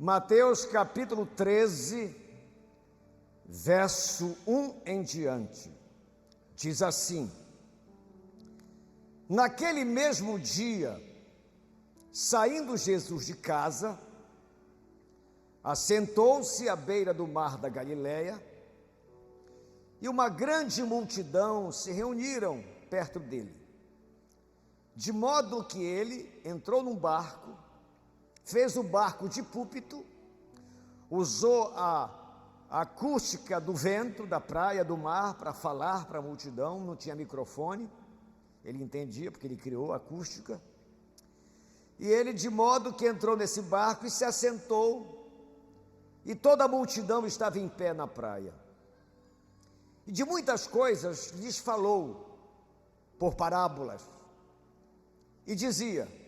Mateus capítulo 13, verso 1 em diante, diz assim: Naquele mesmo dia, saindo Jesus de casa, assentou-se à beira do mar da Galileia, e uma grande multidão se reuniram perto dele, de modo que ele entrou num barco, fez o barco de púlpito, usou a acústica do vento, da praia, do mar, para falar para a multidão. Não tinha microfone, ele entendia porque ele criou a acústica, e ele de modo que entrou nesse barco e se assentou, e toda a multidão estava em pé na praia, e de muitas coisas lhes falou por parábolas, e dizia: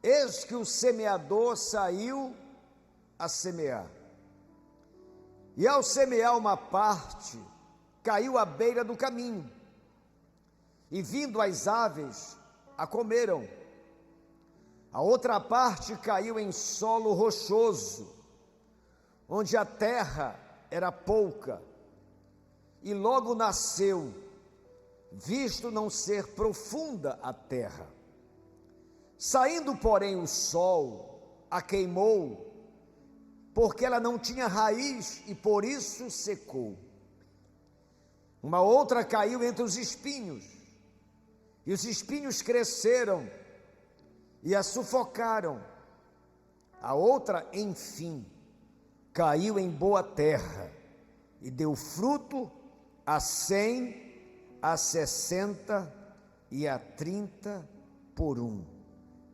Eis que o semeador saiu a semear, e ao semear uma parte, caiu à beira do caminho, e vindo as aves, a comeram. A outra parte caiu em solo rochoso, onde a terra era pouca, e logo nasceu, visto não ser profunda a terra. Saindo, porém, o sol a queimou, porque ela não tinha raiz e por isso secou. Uma outra caiu entre os espinhos, e os espinhos cresceram e a sufocaram. A outra, enfim, caiu em boa terra e deu fruto a 100, a 60 e a 30 por um.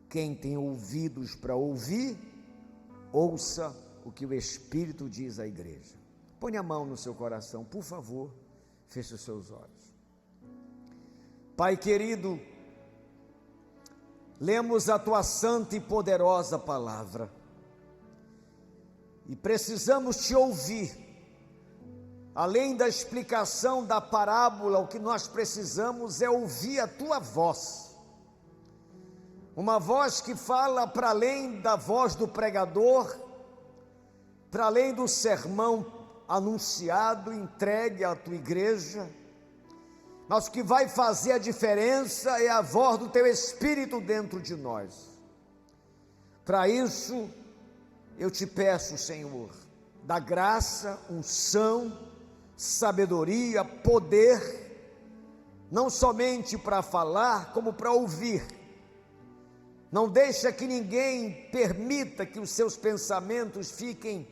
Quem tem ouvidos para ouvir, ouça o que o Espírito diz à igreja. Põe a mão no seu coração, por favor, feche os seus olhos. Pai querido, lemos a tua santa e poderosa palavra, e precisamos te ouvir. Além da explicação da parábola, o que nós precisamos é ouvir a tua voz, uma voz que fala para além da voz do pregador, para além do sermão anunciado, entregue à tua igreja, mas o que vai fazer a diferença é a voz do teu Espírito dentro de nós. Para isso, eu te peço, Senhor, da graça, unção, sabedoria, poder, não somente para falar, como para ouvir. Não deixa que ninguém permita que os seus pensamentos fiquem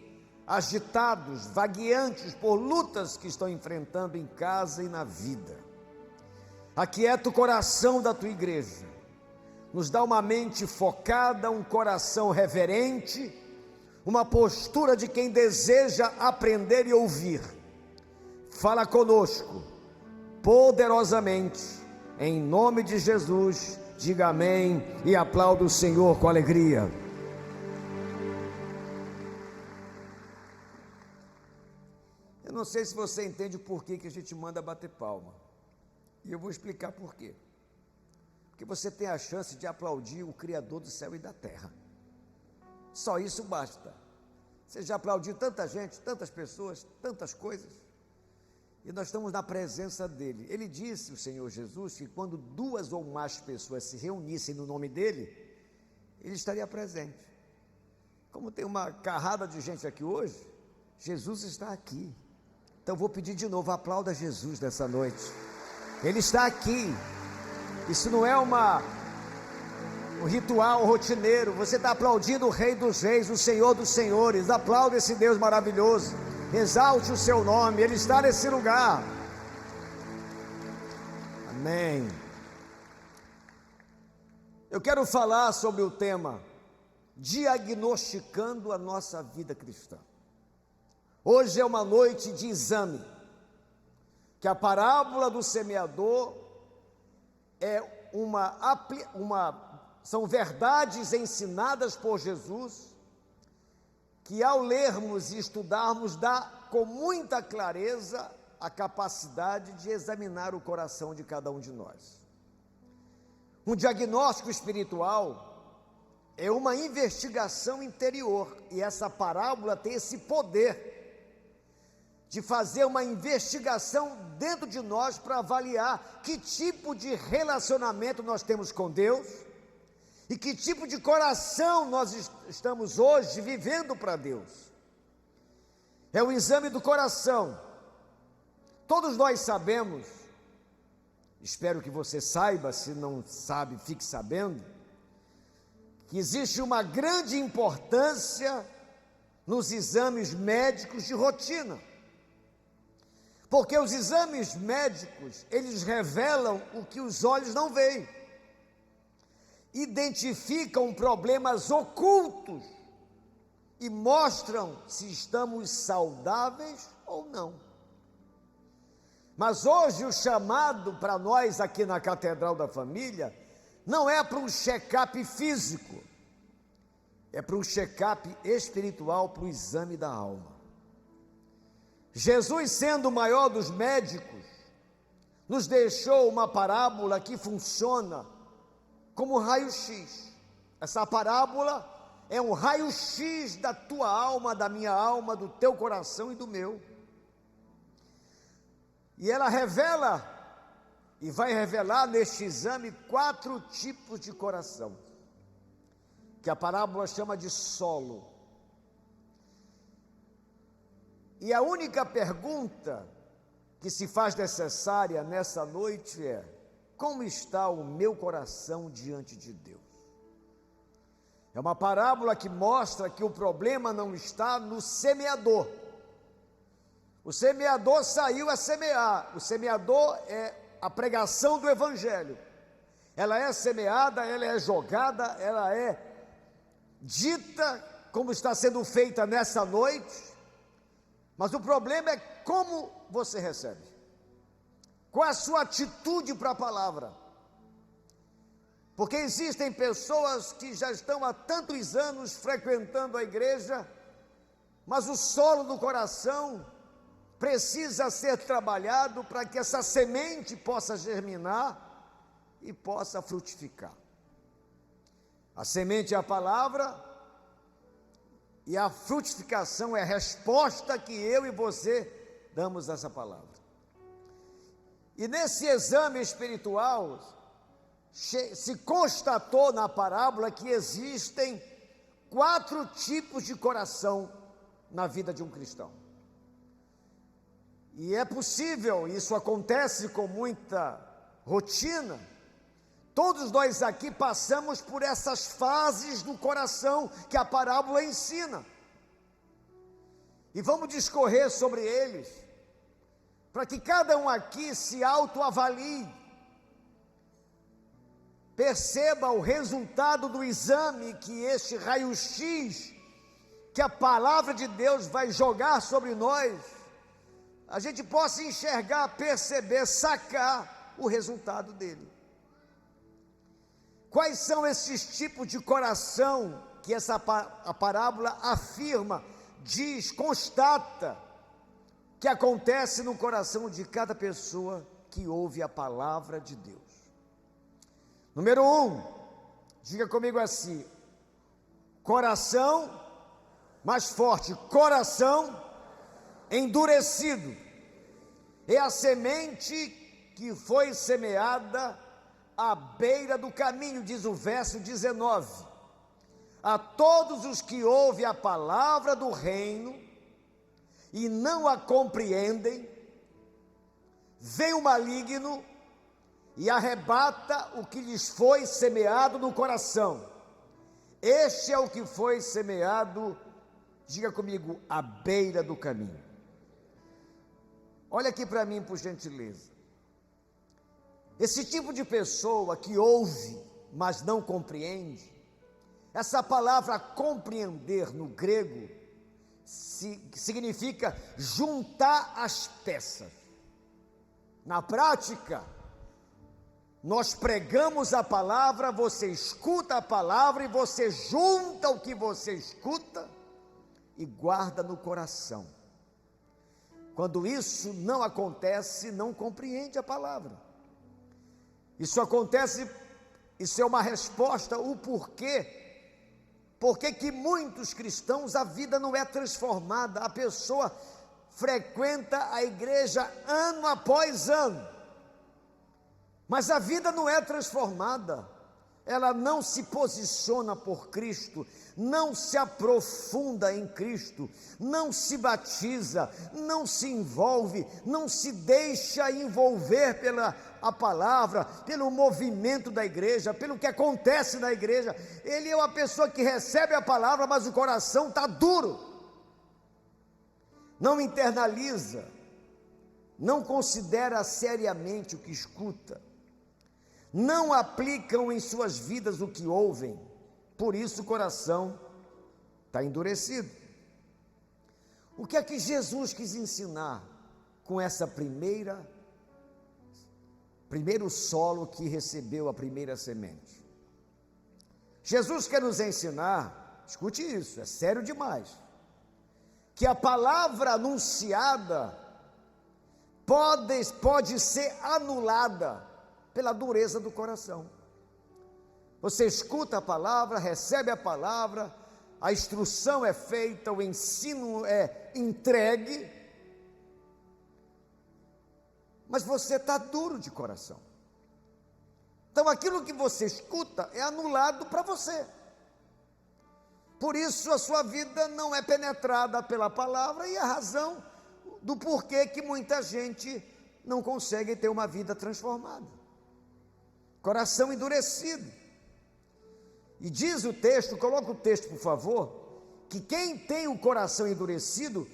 agitados, vagueantes por lutas que estão enfrentando em casa e na vida. Aquieta o coração da tua igreja, nos dá uma mente focada, um coração reverente, uma postura de quem deseja aprender e ouvir. Fala conosco, poderosamente, em nome de Jesus. Diga amém e aplauda o Senhor com alegria. Eu não sei se você entende o porquê que a gente manda bater palma, e eu vou explicar por quê. Porque você tem a chance de aplaudir o Criador do céu e da terra, só isso basta. Você já aplaudiu tanta gente, tantas pessoas, tantas coisas, e nós estamos na presença dele. Ele disse, o Senhor Jesus, que quando 2 ou mais pessoas se reunissem no nome dele, ele estaria presente. Como tem uma carrada de gente aqui hoje, Jesus está aqui. Então vou pedir de novo, aplauda Jesus nessa noite. Ele está aqui. Isso não é um ritual rotineiro. Você está aplaudindo o Rei dos Reis, o Senhor dos Senhores. Aplauda esse Deus maravilhoso, exalte o seu nome, ele está nesse lugar. Amém. Eu quero falar sobre o tema diagnosticando a nossa vida cristã. Hoje é uma noite de exame, que a parábola do semeador é são verdades ensinadas por Jesus, que ao lermos e estudarmos, dá com muita clareza a capacidade de examinar o coração de cada um de nós. Um diagnóstico espiritual é uma investigação interior, e essa parábola tem esse poder de fazer uma investigação dentro de nós para avaliar que tipo de relacionamento nós temos com Deus e que tipo de coração nós estamos hoje vivendo para Deus. É o exame do coração. Todos nós sabemos, espero que você saiba, se não sabe, fique sabendo, que existe uma grande importância nos exames médicos de rotina. Porque os exames médicos, eles revelam o que os olhos não veem. Identificam problemas ocultos e mostram se estamos saudáveis ou não. Mas hoje o chamado para nós aqui na Catedral da Família não é para um check-up físico, é para um check-up espiritual, para o exame da alma. Jesus, sendo o maior dos médicos, nos deixou uma parábola que funciona como raio-x. Essa parábola é um raio-x da tua alma, da minha alma, do teu coração e do meu. E ela revela, e vai revelar neste exame, 4 tipos de coração, que a parábola chama de solo. E a única pergunta que se faz necessária nessa noite é: como está o meu coração diante de Deus? É uma parábola que mostra que o problema não está no semeador. O semeador saiu a semear. O semeador é a pregação do Evangelho. Ela é semeada, ela é jogada, ela é dita como está sendo feita nessa noite. Mas o problema é como você recebe. Qual é a sua atitude para a palavra? Porque existem pessoas que já estão há tantos anos frequentando a igreja, mas o solo do coração precisa ser trabalhado para que essa semente possa germinar e possa frutificar. A semente é a palavra, e a frutificação é a resposta que eu e você damos a essa palavra. E nesse exame espiritual, se constatou na parábola que existem 4 tipos de coração na vida de um cristão. E é possível, isso acontece com muita rotina. Todos nós aqui passamos por essas fases do coração que a parábola ensina. E vamos discorrer sobre eles, para que cada um aqui se autoavalie, perceba o resultado do exame que este raio-x, que a palavra de Deus vai jogar sobre nós, a gente possa enxergar, perceber, sacar o resultado dele. Quais são esses tipos de coração que a parábola afirma, diz, constata, que acontece no coração de cada pessoa que ouve a palavra de Deus? Número 1, diga comigo assim: coração, mais forte, coração endurecido. É a semente que foi semeada à beira do caminho, diz o verso 19. A todos os que ouvem a palavra do reino e não a compreendem, vem o maligno e arrebata o que lhes foi semeado no coração. Este é o que foi semeado, diga comigo, à beira do caminho. Olha aqui para mim, por gentileza. Esse tipo de pessoa que ouve, mas não compreende, essa palavra compreender no grego significa juntar as peças. Na prática, nós pregamos a palavra, você escuta a palavra e você junta o que você escuta e guarda no coração. Quando isso não acontece, não compreende a palavra. Isso acontece, isso é uma resposta, o porquê Por que muitos cristãos a vida não é transformada? A pessoa frequenta a igreja ano após ano, mas a vida não é transformada. Ela não se posiciona por Cristo, não se aprofunda em Cristo, não se batiza, não se envolve, não se deixa envolver pela a palavra, pelo movimento da igreja, pelo que acontece na igreja. Ele é uma pessoa que recebe a palavra, mas o coração está duro, não internaliza, não considera seriamente o que escuta, não aplicam em suas vidas o que ouvem, por isso o coração está endurecido. O que é que Jesus quis ensinar com essa primeiro solo que recebeu a primeira semente? Jesus quer nos ensinar, escute isso, é sério demais, que a palavra anunciada pode ser anulada pela dureza do coração. Você escuta a palavra, recebe a palavra, a instrução é feita, o ensino é entregue, mas você está duro de coração. Então aquilo que você escuta é anulado para você. Por isso a sua vida não é penetrada pela palavra, e a razão do porquê que muita gente não consegue ter uma vida transformada. Coração endurecido. E diz o texto, coloca o texto por favor, que quem tem o coração endurecido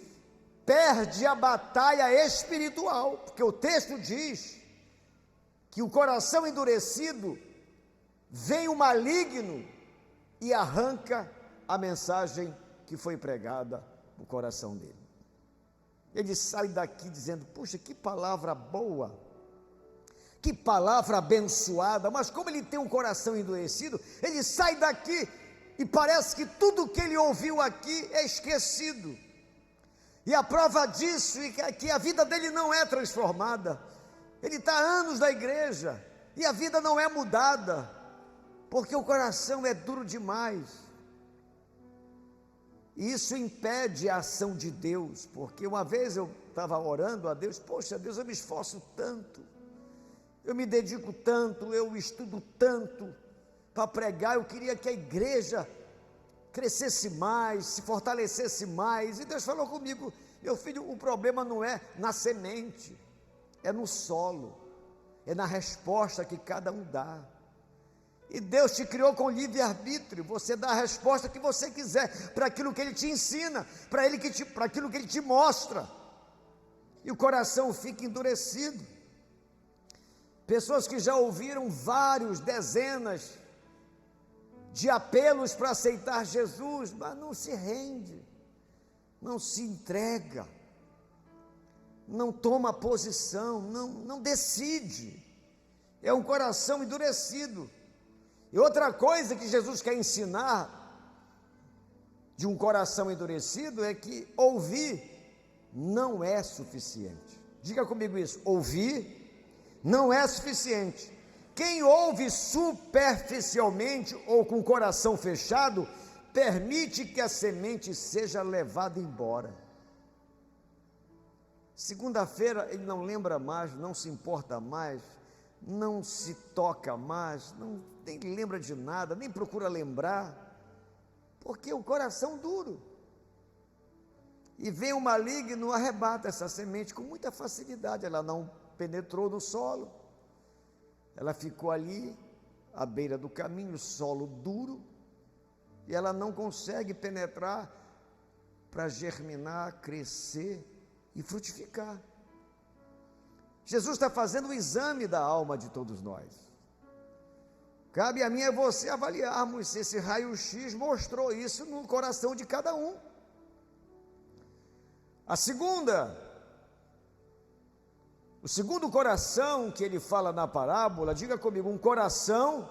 perde a batalha espiritual, porque o texto diz que o coração endurecido vem o maligno e arranca a mensagem que foi pregada no coração dele. Ele sai daqui dizendo: puxa, que palavra boa, que palavra abençoada, mas como ele tem um coração endurecido, ele sai daqui e parece que tudo que ele ouviu aqui é esquecido. E a prova disso é que a vida dele não é transformada. Ele está há anos na igreja e a vida não é mudada, porque o coração é duro demais. E isso impede a ação de Deus, porque uma vez eu estava orando a Deus: poxa Deus, eu me esforço tanto, eu me dedico tanto, eu estudo tanto para pregar, eu queria que a igreja crescesse mais, se fortalecesse mais. E Deus falou comigo: meu filho, o problema não é na semente, é no solo, é na resposta que cada um dá. E Deus te criou com livre-arbítrio, você dá a resposta que você quiser, para aquilo que Ele te ensina, para aquilo que Ele te mostra, e o coração fica endurecido. Pessoas que já ouviram dezenas de apelos para aceitar Jesus, mas não se rende, não se entrega, não toma posição, não decide, é um coração endurecido. E outra coisa que Jesus quer ensinar de um coração endurecido é que ouvir não é suficiente. Diga comigo isso: ouvir não é suficiente. Quem ouve superficialmente ou com o coração fechado, permite que a semente seja levada embora. Segunda-feira ele não lembra mais, não se importa mais, não se toca mais, nem lembra de nada, nem procura lembrar, porque o coração duro. E vem o maligno, arrebata essa semente com muita facilidade. Ela não penetrou no solo, ela ficou ali à beira do caminho, solo duro, e ela não consegue penetrar para germinar, crescer e frutificar. Jesus está fazendo o exame da alma de todos nós. Cabe a mim e a você avaliarmos se esse raio-x mostrou isso no coração de cada um. O segundo coração que ele fala na parábola, diga comigo, um coração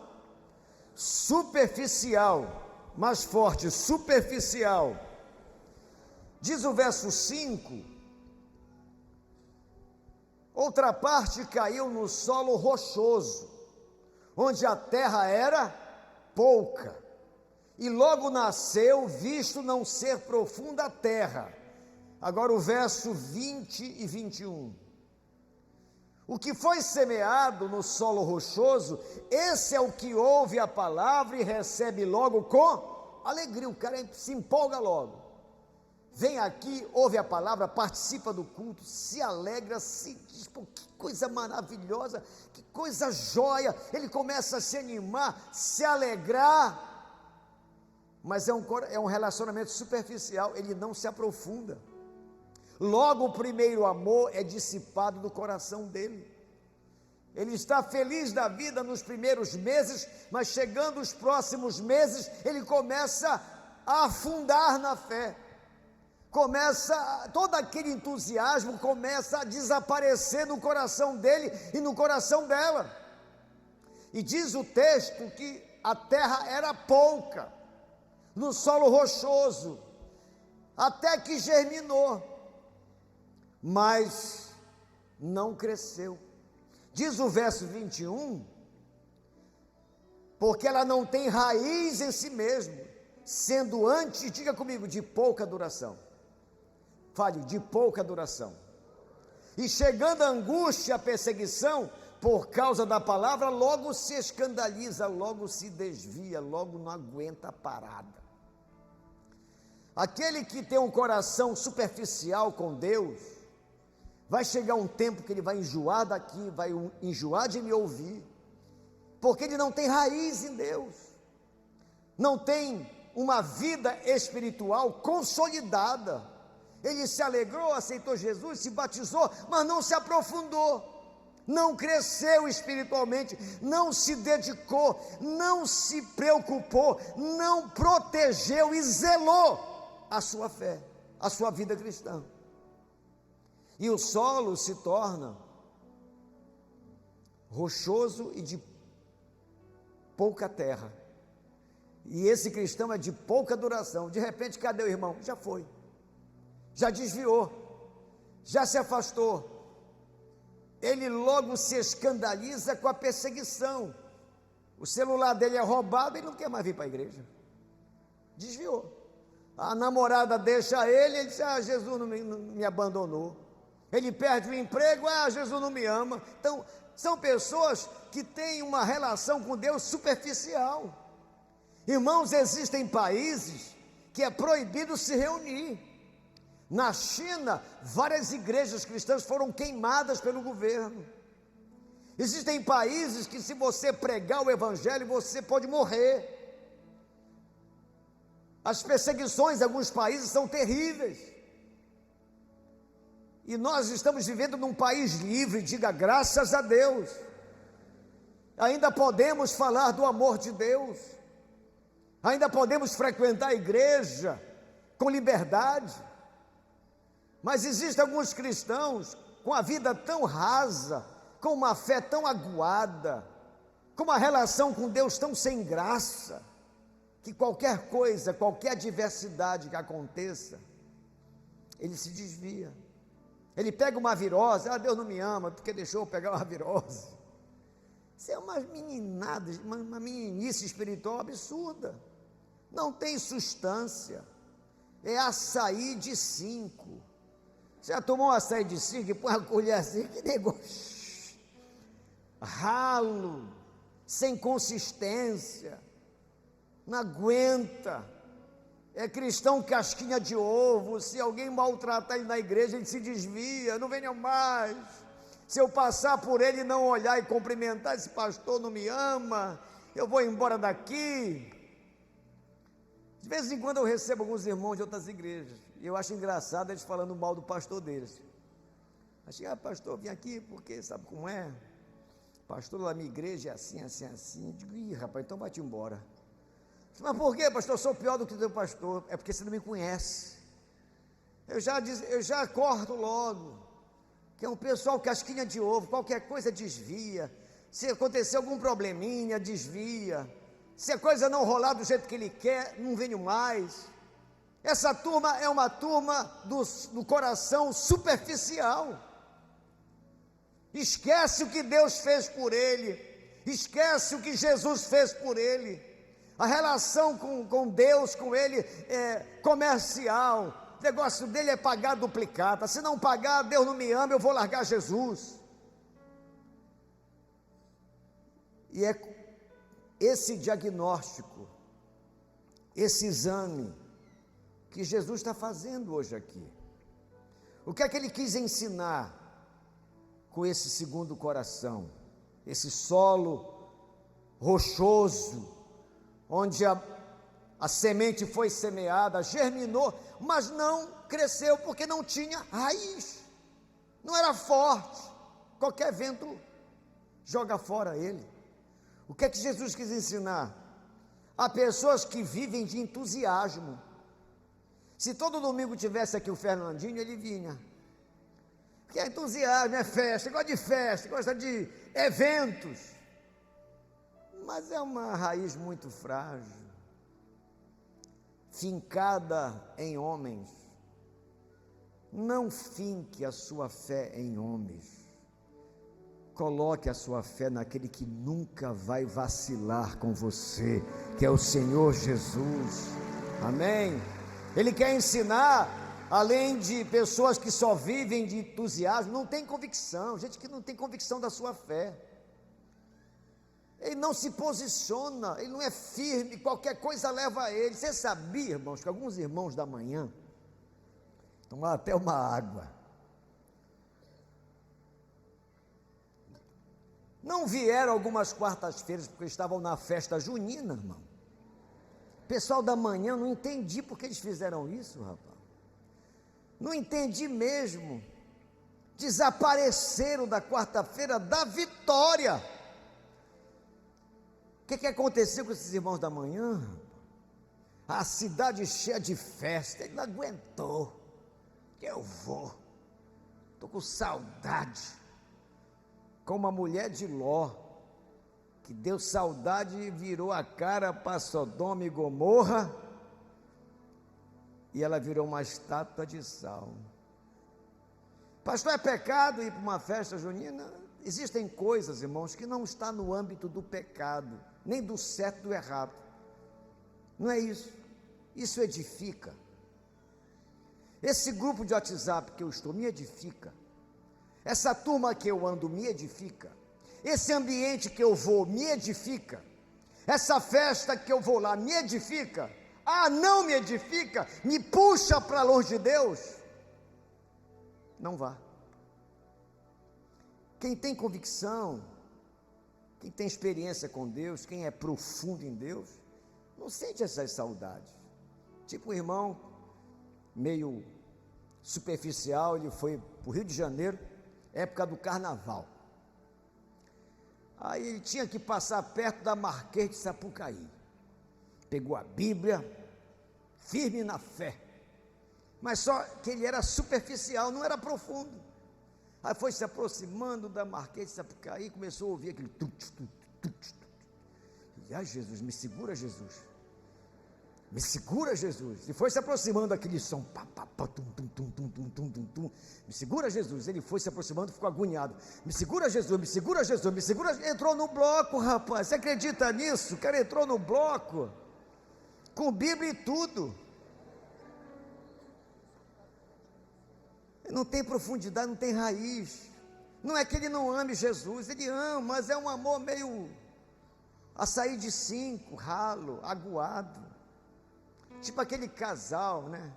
superficial, mais forte, superficial. Diz o verso 5: outra parte caiu no solo rochoso, onde a terra era pouca, e logo nasceu, visto não ser profunda a terra. Agora o verso 20 e 21. O que foi semeado no solo rochoso, esse é o que ouve a palavra e recebe logo com alegria. O cara se empolga logo. Vem aqui, ouve a palavra, participa do culto, se alegra, se diz, pô, que coisa maravilhosa, que coisa jóia. Ele começa a se animar, se alegrar. Mas é um relacionamento superficial, ele não se aprofunda. Logo o primeiro amor é dissipado do coração dele. Ele está feliz da vida nos primeiros meses, mas chegando os próximos meses, ele começa a afundar na fé. Todo aquele entusiasmo começa a desaparecer no coração dele e no coração dela. E diz o texto que a terra era pouca, no solo rochoso, até que germinou, mas não cresceu. Diz o verso 21, porque ela não tem raiz em si mesmo, sendo antes, diga comigo, de pouca duração. Fale, de pouca duração. E chegando a angústia, a perseguição, por causa da palavra, logo se escandaliza, logo se desvia, logo não aguenta a parada. Aquele que tem um coração superficial com Deus, vai chegar um tempo que ele vai enjoar daqui, vai enjoar de me ouvir, porque ele não tem raiz em Deus, não tem uma vida espiritual consolidada. Ele se alegrou, aceitou Jesus, se batizou, mas não se aprofundou, não cresceu espiritualmente, não se dedicou, não se preocupou, não protegeu e zelou a sua fé, a sua vida cristã. E o solo se torna rochoso e de pouca terra. E esse cristão é de pouca duração. De repente, cadê o irmão? Já foi. Já desviou. Já se afastou. Ele logo se escandaliza com a perseguição. O celular dele é roubado e não quer mais vir para a igreja. Desviou. A namorada deixa ele diz, Jesus não me abandonou. Ele perde o emprego, Jesus não me ama. Então, são pessoas que têm uma relação com Deus superficial. Irmãos, existem países que é proibido se reunir. Na China, várias igrejas cristãs foram queimadas pelo governo. Existem países que, se você pregar o evangelho, você pode morrer. As perseguições em alguns países são terríveis. E nós estamos vivendo num país livre, diga graças a Deus. Ainda podemos falar do amor de Deus. Ainda podemos frequentar a igreja com liberdade. Mas existem alguns cristãos com a vida tão rasa, com uma fé tão aguada, com uma relação com Deus tão sem graça, que qualquer coisa, qualquer adversidade que aconteça, ele se desvia. Ele pega uma virose, Deus não me ama, porque deixou eu pegar uma virose. Isso é uma meninada, uma meninice espiritual absurda. Não tem substância. É açaí de 5. Você já tomou um açaí de 5 e põe uma colher assim, que negócio ralo, sem consistência, não aguenta. É cristão casquinha de ovo. Se alguém maltratar ele na igreja, ele se desvia, não venha mais. Se eu passar por ele e não olhar e cumprimentar, esse pastor não me ama, eu vou embora daqui. De vez em quando eu recebo alguns irmãos de outras igrejas, e eu acho engraçado eles falando mal do pastor deles. Achei, pastor, vim aqui porque sabe como é? Pastor da minha igreja é assim, assim, assim. Eu digo, rapaz, então vai-te embora. Mas por quê, pastor? Eu sou pior do que o teu pastor. É porque você não me conhece. Eu já corto logo, que é um pessoal casquinha de ovo, qualquer coisa desvia. Se acontecer algum probleminha, desvia. Se a coisa não rolar do jeito que ele quer, não venho mais. Essa turma é uma turma do coração superficial. Esquece o que Deus fez por ele, esquece o que Jesus fez por ele. A relação com Deus, com Ele, é comercial. O negócio dele é pagar duplicata. Se não pagar, Deus não me ama, eu vou largar Jesus. E é esse diagnóstico, esse exame, que Jesus está fazendo hoje aqui. O que é que ele quis ensinar com esse segundo coração? Esse solo rochoso, onde a semente foi semeada, germinou, mas não cresceu, porque não tinha raiz, não era forte, qualquer vento joga fora ele. O que é que Jesus quis ensinar? Há pessoas que vivem de entusiasmo. Se todo domingo tivesse aqui o Fernandinho, ele vinha, porque é entusiasmo, é festa, gosta de eventos, mas é uma raiz muito frágil, fincada em homens. Não finque a sua fé em homens, coloque a sua fé naquele que nunca vai vacilar com você, que é o Senhor Jesus. Amém? Ele quer ensinar, além de pessoas que só vivem de entusiasmo, não tem convicção, gente que não tem convicção da sua fé. Ele não se posiciona, ele não é firme, qualquer coisa leva a ele. Você sabia, irmãos, que alguns irmãos da manhã tomaram até uma água, não vieram algumas quartas-feiras porque estavam na festa junina, irmão. Pessoal da manhã, não entendi porque eles fizeram isso, rapaz. Não entendi mesmo. Desapareceram da quarta-feira da vitória. O que aconteceu com esses irmãos da manhã? A cidade cheia de festa. Ele não aguentou. Que eu vou. Estou com saudade. Como a mulher de Ló, que deu saudade e virou a cara para Sodoma e Gomorra, e ela virou uma estátua de sal. Pastor, é pecado ir para uma festa junina? Existem coisas, irmãos, que não está no âmbito do pecado, nem do certo e do errado. Não é isso. Isso edifica. Esse grupo de WhatsApp que eu estou me edifica. Essa turma que eu ando me edifica. Esse ambiente que eu vou me edifica. Essa festa que eu vou lá me edifica. Ah, não me edifica, me puxa para longe de Deus. Não vá. Quem tem convicção, quem tem experiência com Deus, quem é profundo em Deus, não sente essas saudades. Tipo um irmão meio superficial, ele foi para o Rio de Janeiro, época do carnaval. Aí ele tinha que passar perto da Marquês de Sapucaí. Pegou a Bíblia, firme na fé, mas só que ele era superficial, não era profundo. Aí foi se aproximando da Marquês de Sapucaí, começou a ouvir aquele e ai, Jesus, me segura, Jesus, me segura, Jesus. E foi se aproximando daquele som, me segura, Jesus. Ele foi se aproximando, ficou agoniado, me segura, Jesus, me segura, Jesus, me segura. Entrou no bloco, rapaz, você acredita nisso? O cara entrou no bloco, com Bíblia e tudo. Não tem profundidade, não tem raiz. Não é que ele não ame Jesus, ele ama, mas é um amor meio açaí de 5, ralo, aguado. Tipo aquele casal, né?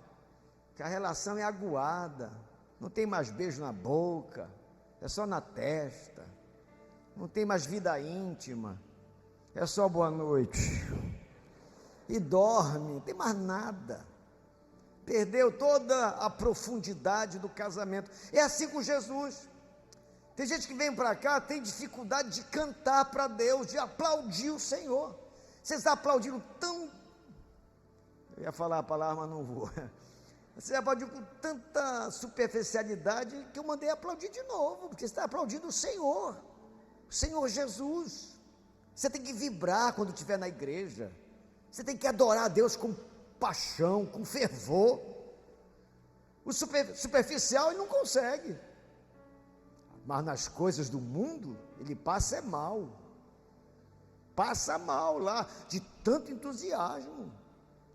Que a relação é aguada, não tem mais beijo na boca, é só na testa, não tem mais vida íntima, é só boa noite. E dorme, não tem mais nada, perdeu toda a profundidade do casamento. É assim com Jesus. Tem gente que vem para cá, tem dificuldade de cantar para Deus, de aplaudir o Senhor. Você está aplaudindo tão, eu ia falar a palavra, mas não vou. Você aplaudiu com tanta superficialidade que eu mandei aplaudir de novo, porque você está aplaudindo o Senhor Jesus. Você tem que vibrar quando estiver na igreja. Você tem que adorar a Deus com paixão, com fervor. O superficial ele não consegue, mas nas coisas do mundo ele passa é mal, passa mal lá, de tanto entusiasmo.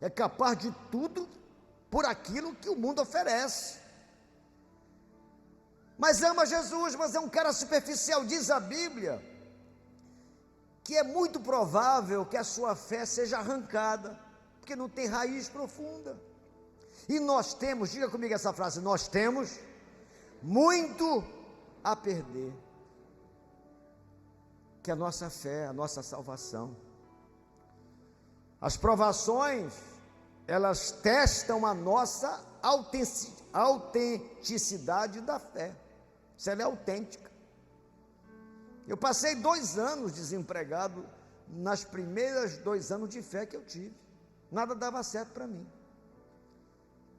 É capaz de tudo por aquilo que o mundo oferece. Mas ama Jesus, mas é um cara superficial. Diz a Bíblia que é muito provável que a sua fé seja arrancada, porque não tem raiz profunda. E nós temos, diga comigo essa frase, nós temos muito a perder, que é a nossa fé, a nossa salvação. As provações, elas testam a nossa autenticidade da fé, se ela é autêntica. Eu passei 2 anos desempregado, nas primeiras 2 anos de fé que eu tive, nada dava certo para mim,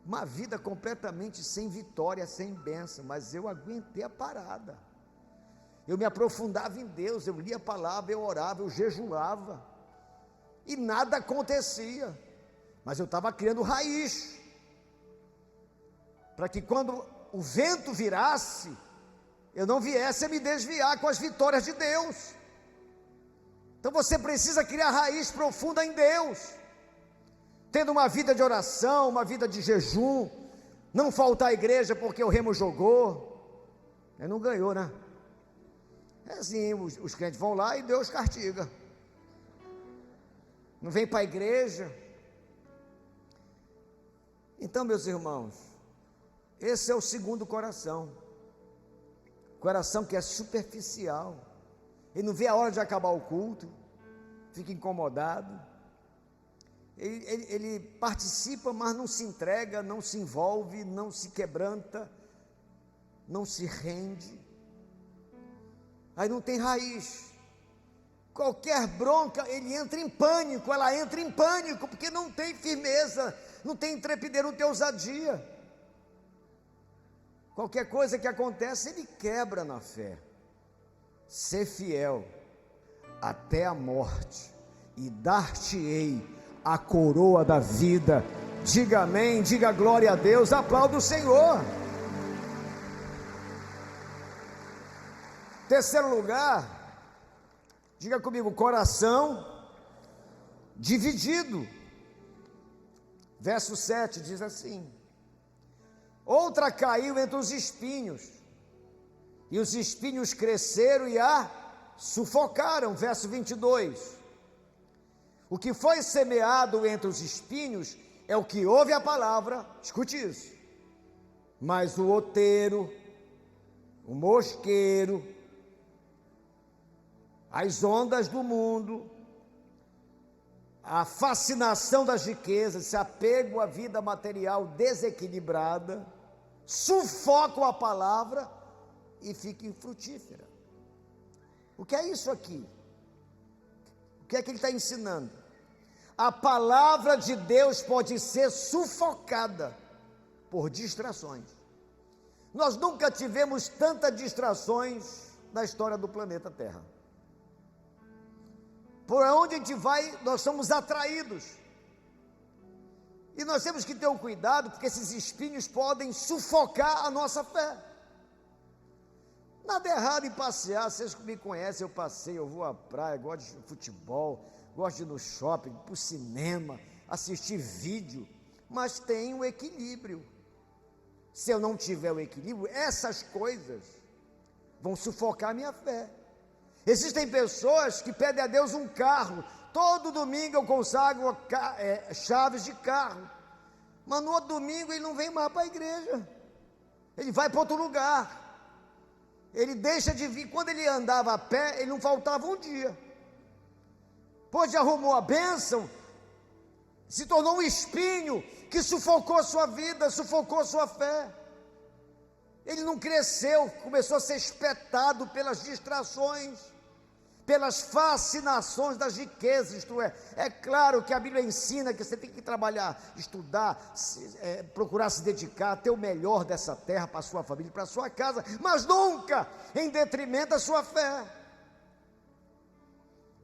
uma vida completamente sem vitória, sem bênção, mas eu aguentei a parada, eu me aprofundava em Deus, eu lia a palavra, eu orava, eu jejuava, e nada acontecia, mas eu estava criando raiz, para que quando o vento virasse, eu não viesse a me desviar com as vitórias de Deus. Então você precisa criar raiz profunda em Deus, tendo uma vida de oração, uma vida de jejum, não faltar à igreja porque o Remo jogou, ele não ganhou, né? É assim, os crentes vão lá e Deus castiga, não vem para a igreja. Então, meus irmãos, esse é o segundo coração que é superficial, ele não vê a hora de acabar o culto, fica incomodado, ele participa, mas não se entrega, não se envolve, não se quebranta, não se rende, aí não tem raiz. Qualquer bronca, ele entra em pânico, ela entra em pânico, porque não tem firmeza, não tem intrepidez, não tem ousadia. Qualquer coisa que acontece, ele quebra na fé. Ser fiel até a morte, e dar-te-ei a coroa da vida. Diga amém, diga glória a Deus, aplauda o Senhor. Terceiro lugar, diga comigo, coração dividido. Verso 7 diz assim: outra caiu entre os espinhos, e os espinhos cresceram e a sufocaram. Verso 22, o que foi semeado entre os espinhos é o que ouve a palavra, escute isso, mas o outeiro, o mosqueiro, as ondas do mundo, a fascinação das riquezas, esse apego à vida material desequilibrada, sufocam a palavra e fica infrutífera. O que é isso aqui? O que é que ele está ensinando? A palavra de Deus pode ser sufocada por distrações. Nós nunca tivemos tantas distrações na história do planeta Terra. Por onde a gente vai, nós somos atraídos, e nós temos que ter um cuidado, porque esses espinhos podem sufocar a nossa fé. Nada errado em passear, vocês que me conhecem, eu passeio, eu vou à praia, gosto de futebol, gosto de ir no shopping, para o cinema, assistir vídeo, mas tem um equilíbrio. Se eu não tiver o equilíbrio, essas coisas vão sufocar a minha fé. Existem pessoas que pedem a Deus um carro, todo domingo eu consagro chaves de carro, mas no outro domingo ele não vem mais para a igreja, ele vai para outro lugar, ele deixa de vir. Quando ele andava a pé, ele não faltava um dia, pois arrumou a bênção, se tornou um espinho que sufocou a sua vida, sufocou a sua fé. Ele não cresceu, começou a ser espetado pelas distrações, pelas fascinações das riquezas. Isto é claro que a Bíblia ensina que você tem que trabalhar, estudar, procurar se dedicar, ter o melhor dessa terra para a sua família, para a sua casa, mas nunca em detrimento da sua fé.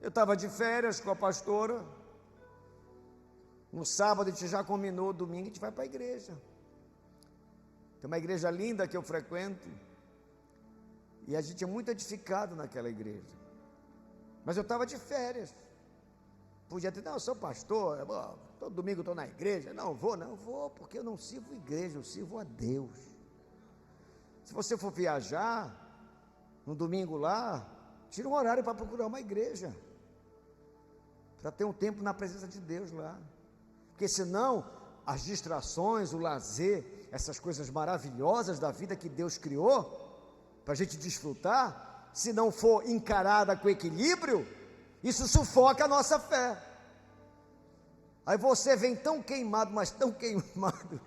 Eu estava de férias com a pastora, no sábado a gente já combinou, domingo a gente vai para a igreja. Tem uma igreja linda que eu frequento, e a gente é muito edificado naquela igreja, mas eu estava de férias, Podia ter, não, eu sou pastor, todo domingo eu estou na igreja. Não vou, porque eu não sirvo igreja, eu sirvo a Deus. Se você for viajar, no domingo lá, tira um horário para procurar uma igreja, para ter um tempo na presença de Deus lá. Porque senão, as distrações, o lazer, essas coisas maravilhosas da vida que Deus criou, para a gente desfrutar, se não for encarada com equilíbrio, isso sufoca a nossa fé. Aí você vem tão queimado, mas tão queimado,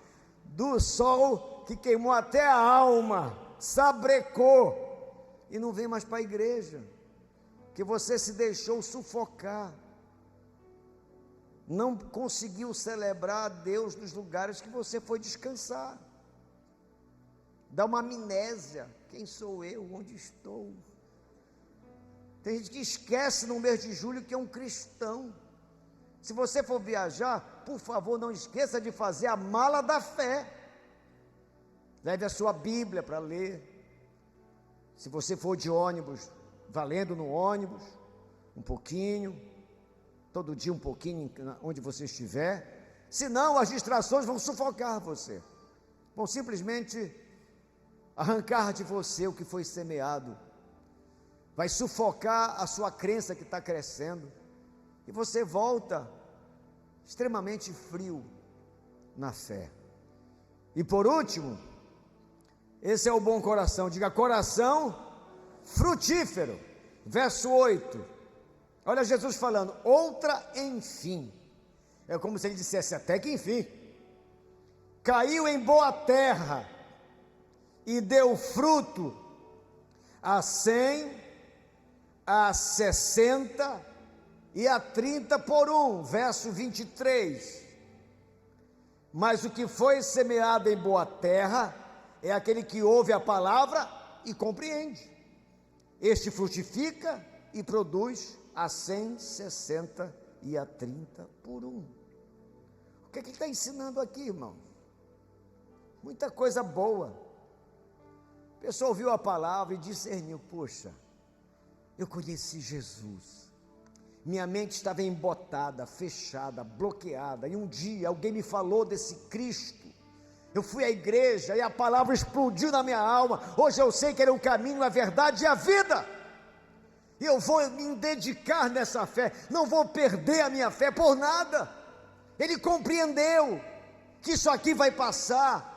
do sol, que queimou até a alma, sabrecou, e não vem mais para a igreja, que você se deixou sufocar, não conseguiu celebrar a Deus nos lugares que você foi descansar, dá uma amnésia, quem sou eu, onde estou? Tem gente que esquece no mês de julho que é um cristão. Se você for viajar, por favor, não esqueça de fazer a mala da fé, leve a sua Bíblia para ler. Se você for de ônibus, vá lendo no ônibus, um pouquinho, todo dia um pouquinho, onde você estiver, senão as distrações vão sufocar você, vão simplesmente arrancar de você o que foi semeado, vai sufocar a sua crença que está crescendo, e você volta extremamente frio na fé. E por último, esse é o bom coração, diga coração frutífero, verso 8, olha Jesus falando, outra enfim, é como se ele dissesse até que enfim, caiu em boa terra, e deu fruto a 100, a 60 e a 30 por um, verso 23, mas o que foi semeado em boa terra, é aquele que ouve a palavra e compreende, este frutifica e produz a 100, 60 e a 30 por um. O que é que ele está ensinando aqui, irmão? Muita coisa boa. A pessoa ouviu a palavra e discerniu, poxa, eu conheci Jesus, minha mente estava embotada, fechada, bloqueada, e um dia alguém me falou desse Cristo, eu fui à igreja e a palavra explodiu na minha alma, hoje eu sei que ele é o caminho, a verdade e a vida, e eu vou me dedicar nessa fé, não vou perder a minha fé por nada. Ele compreendeu que isso aqui vai passar,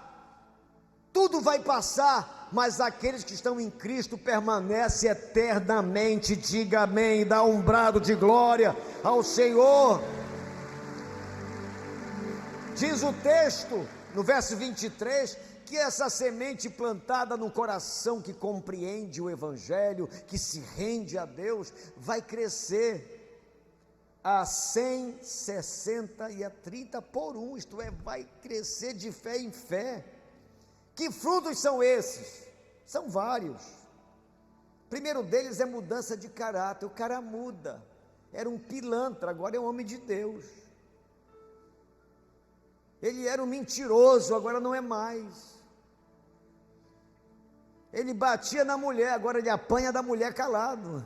tudo vai passar, mas aqueles que estão em Cristo permanecem eternamente. Diga amém, dá um brado de glória ao Senhor. Diz o texto, no verso 23, que essa semente plantada no coração que compreende o Evangelho, que se rende a Deus, vai crescer a 100, 60 e a 30 por um, isto é, vai crescer de fé em fé. Que frutos são esses? São vários. O primeiro deles é mudança de caráter, o cara muda, era um pilantra, agora é um homem de Deus. Ele era um mentiroso, agora não é mais. Ele batia na mulher, agora ele apanha da mulher calado.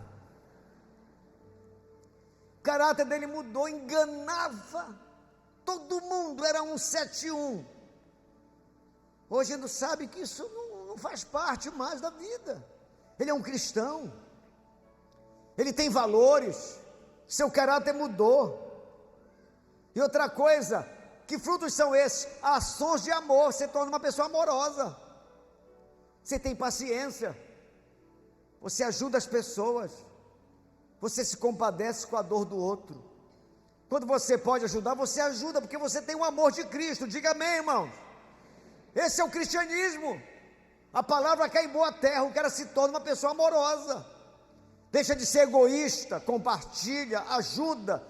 O caráter dele mudou, enganava todo mundo, era 171. Hoje ele sabe que isso não faz parte mais da vida. Ele é um cristão, ele tem valores, seu caráter mudou. E outra coisa, que frutos são esses? Ações de amor, você torna uma pessoa amorosa, você tem paciência, você ajuda as pessoas, você se compadece com a dor do outro. Quando você pode ajudar, você ajuda, porque você tem o amor de Cristo. Diga amém, irmãos. Esse é o cristianismo. A palavra cai em boa terra, o cara se torna uma pessoa amorosa, deixa de ser egoísta, compartilha, ajuda,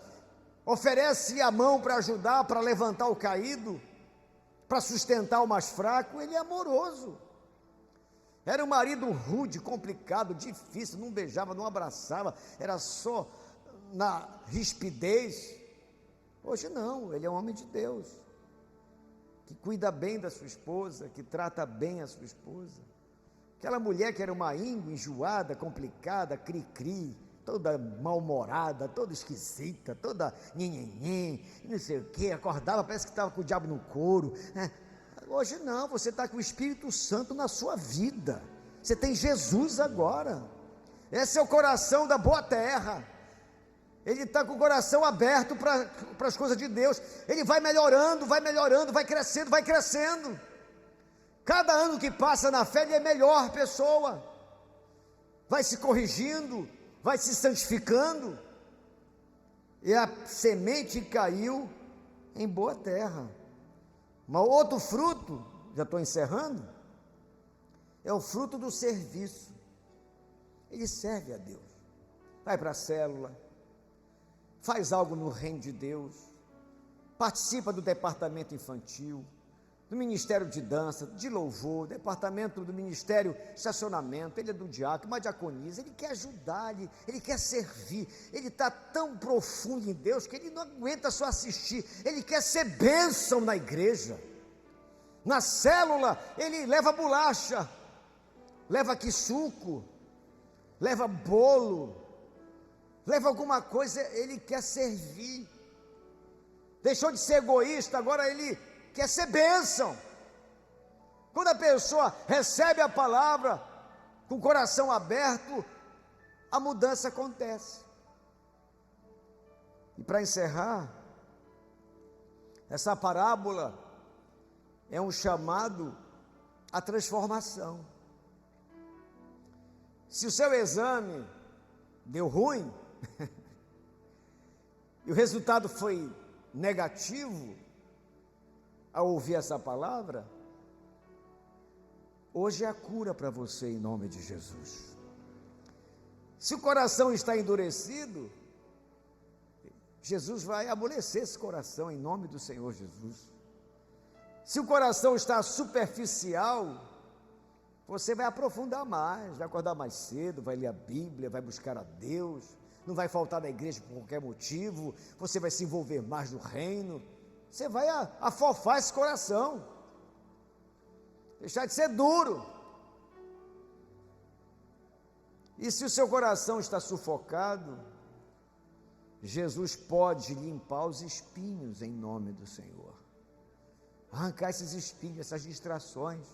oferece a mão para ajudar, para levantar o caído, para sustentar o mais fraco. Ele é amoroso. Era um marido rude, complicado, difícil, não beijava, não abraçava, era só na rispidez. Hoje não, ele é um homem de Deus, que cuida bem da sua esposa, que trata bem a sua esposa. Aquela mulher que era uma íngua, enjoada, complicada, cri-cri, toda mal-humorada, toda esquisita, toda nhenhenhen, não sei o quê, acordava, parece que estava com o diabo no couro. Hoje não, você está com o Espírito Santo na sua vida, você tem Jesus agora, esse é o coração da boa terra, ele está com o coração aberto para as coisas de Deus, ele vai melhorando, vai crescendo, cada ano que passa na fé, ele é melhor pessoa, vai se corrigindo, vai se santificando, e a semente caiu em boa terra. Mas outro fruto, já estou encerrando, é o fruto do serviço. Ele serve a Deus, vai para a célula, faz algo no reino de Deus, participa do departamento infantil, do ministério de dança, de louvor, departamento do ministério de estacionamento, ele é do diácono, uma diaconisa, ele quer ajudar, ele quer servir, ele está tão profundo em Deus, que ele não aguenta só assistir, ele quer ser bênção na igreja, na célula, ele leva bolacha, leva suco, leva bolo, leva alguma coisa, ele quer servir, deixou de ser egoísta, agora ele quer ser bênção. Quando a pessoa recebe a palavra com o coração aberto, a mudança acontece. E para encerrar, essa parábola é um chamado à transformação. Se o seu exame deu ruim e o resultado foi negativo, ao ouvir essa palavra, hoje é a cura para você em nome de Jesus. Se o coração está endurecido, Jesus vai amolecer esse coração em nome do Senhor Jesus. Se o coração está superficial, você vai aprofundar mais, vai acordar mais cedo, vai ler a Bíblia, vai buscar a Deus, não vai faltar na igreja por qualquer motivo, você vai se envolver mais no reino, você vai afofar esse coração, deixar de ser duro. E se o seu coração está sufocado, Jesus pode limpar os espinhos em nome do Senhor, arrancar esses espinhos, essas distrações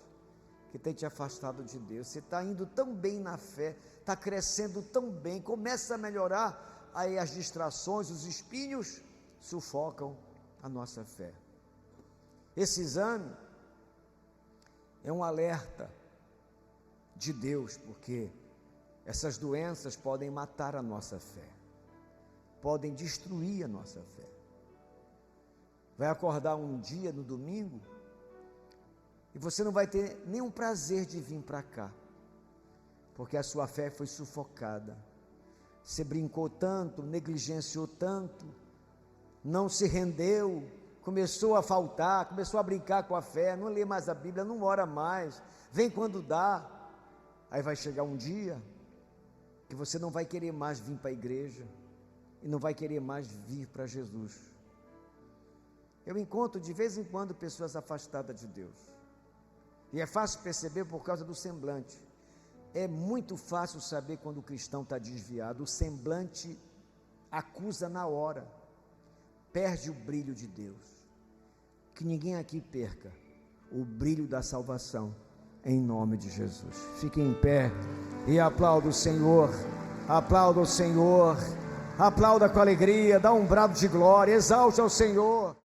que tem te afastado de Deus. Você está indo tão bem na fé, está crescendo tão bem, começa a melhorar, aí as distrações, os espinhos sufocam a nossa fé. Esse exame é um alerta de Deus, porque essas doenças podem matar a nossa fé, podem destruir a nossa fé. Vai acordar um dia no domingo e você não vai ter nenhum prazer de vir para cá, porque a sua fé foi sufocada. Você brincou tanto, negligenciou tanto, não se rendeu, começou a faltar, começou a brincar com a fé, não lê mais a Bíblia, não ora mais, vem quando dá. Aí vai chegar um dia que você não vai querer mais vir para a igreja e não vai querer mais vir para Jesus. Eu encontro de vez em quando pessoas afastadas de Deus, e é fácil perceber por causa do semblante. É muito fácil saber quando o cristão está desviado, o semblante acusa na hora, perde o brilho de Deus. Que ninguém aqui perca o brilho da salvação, em nome de Jesus. Fique em pé e aplauda o Senhor, aplauda o Senhor, aplauda com alegria, dá um brado de glória, exalte ao Senhor.